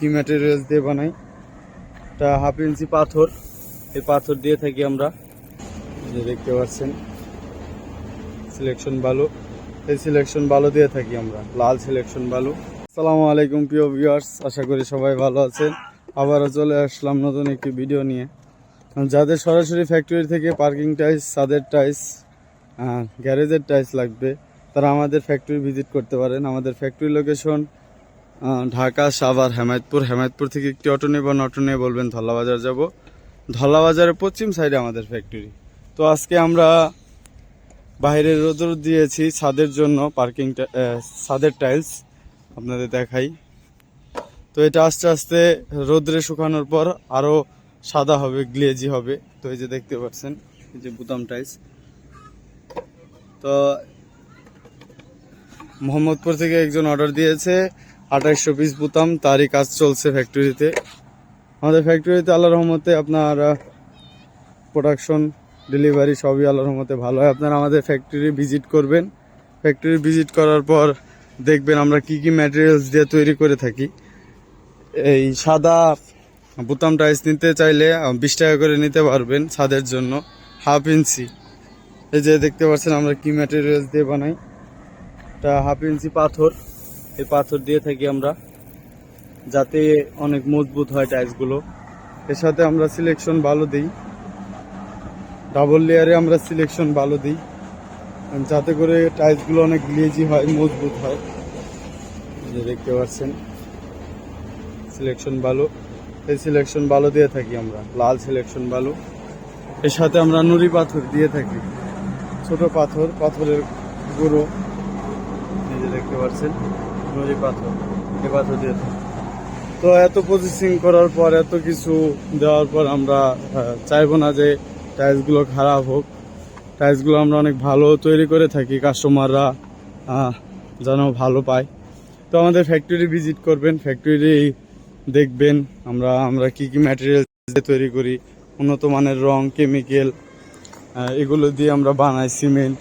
কি ম্যাটেরিয়ালস দিয়ে বানাই, এটা 1/2 ইঞ্চি পাথর। এই পাথর দিয়ে থাকি আমরা, যে দেখতে পাচ্ছেন সিলেকশন বালু। এই সিলেকশন বালু দিয়ে থাকি আমরা, লাল সিলেকশন বালু। আসসালামু আলাইকুম প্রিয় ভিউয়ার্স, আশা করি সবাই ভালো আছেন। আবারও চলে আসলাম নতুন একটি ভিডিও নিয়ে। যাদের সরাসরি ফ্যাক্টরি থেকে পার্কিং টাইলস, ছাদের টাইলস, গ্যারেজের টাইলস লাগবে, তারা আমাদের ফ্যাক্টরি ভিজিট করতে পারেন। আমাদের ফ্যাক্টরি লোকেশন ঢাকা, সাভার, হেমায়তপুর। হেমায়তপুর থেকে একটি অটো নেবেন, অটো নিয়ে বলবেন ধল্লাবাজার যাব। ধল্লাবাজারের পশ্চিম সাইডে আমাদের ফ্যাক্টরি। তো আজকে আমরা বাইরে রোদ দিয়েছি ছাদের জন্য, ছাদের টাইলস আপনাদের দেখাই। তো এটা আস্তে আস্তে রোদ্রে শুকানোর পর আরও সাদা হবে, গ্লেজি হবে। তো এই যে দেখতে পাচ্ছেন, এই যে বুতাম টাইলস। তো মোহাম্মদপুর থেকে একজন অর্ডার দিয়েছে 2800 পিস বুতাম, তারই কাজ চলছে ফ্যাক্টরিতে। আমাদের ফ্যাক্টরিতে আল্লাহর রহমতে আপনার প্রোডাকশন, ডেলিভারি সবই আল্লাহর রহমতে ভালো হয়। আপনারা আমাদের ফ্যাক্টরি ভিজিট করবেন। ফ্যাক্টরি ভিজিট করার পর দেখবেন আমরা কি কি ম্যাটেরিয়ালস দিয়ে তৈরি করে থাকি। এই সাদা বুতাম টাইলস নিতে চাইলে 20 টাকা করে নিতে পারবেন ছাদের জন্য, 1/2 ইঞ্চি। এই যে দেখতে পাচ্ছেন আমরা কি ম্যাটেরিয়ালস দিয়ে বানাই, এটা 1/2 ইঞ্চি পাথর। এই পাথর দিয়ে থাকি আমরা, যাতে অনেক মজবুত হয় টাইলসগুলো। এর সাথে আমরা সিলেকশন বালু দিই, ডাবল লেয়ারে আমরা সিলেকশন বালু দিই, যাতে করে টাইলসগুলো অনেক গ্লেজি হয়, মজবুত হয়। এই যে দেখতে পাচ্ছেন সিলেকশন বালু। এই সিলেকশন বালু দিয়ে থাকি আমরা, লাল সিলেকশন বালু। এর সাথে আমরা নুড়ি পাথর দিয়ে থাকি, ছোট পাথর, পাথরের গুঁড়ো। এই যে দেখতে পাচ্ছেন নুড়ি পাথর, এই পাথর দিয়ে থাকি। তো এত প্রসেসিং করার পর, এত কিছু দেওয়ার পর আমরা চাইবো না যে টাইলসগুলো খারাপ হোক। টাইলসগুলো আমরা অনেক ভালো তৈরি করে থাকি, কাস্টমাররা যেন ভালো পায়। তো আমাদের ফ্যাক্টরি ভিজিট করবেন, ফ্যাক্টরি দেখবেন আমরা কি কি ম্যাটেরিয়াল তৈরি করি। উন্নত মানের রং, কেমিক্যাল, এগুলো দিয়ে আমরা বানাই, সিমেন্ট।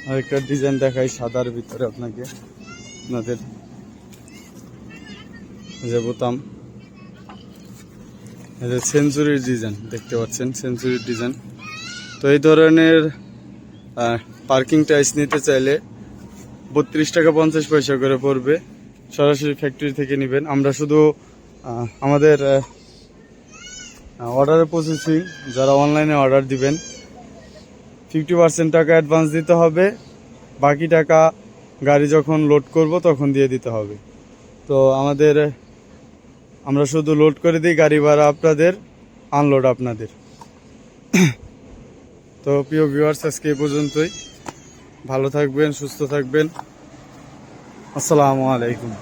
আরেকটা ডিজাইন দেখাই সাদার ভিতরে আপনাদের যে বোতাম, এই যে সেঞ্চুরির ডিজাইন দেখতে পাচ্ছেন, সেঞ্চুরির ডিজাইন। তো এই ধরনের পার্কিং টাইলস নিতে চাইলে 32 টাকা 50 পয়সা করে পড়বে। সরাসরি ফ্যাক্টরি থেকে নেবেন। আমরা শুধু আমাদের অর্ডারের প্রসেসিং, যারা অনলাইনে অর্ডার দিবেন 50% টাকা অ্যাডভান্স দিতে হবে, বাকি টাকা গাড়ি যখন লোড করব তখন দিয়ে দিতে হবে। তো আমরা শুধু লোড করে দিই, গাড়ি ভাড়া আপনাদের, আনলোড আপনাদের। তো প্রিয় ভিউয়ার্স, আজকে এই পর্যন্তই। ভালো থাকবেন, সুস্থ থাকবেন। আসসালামু আলাইকুম।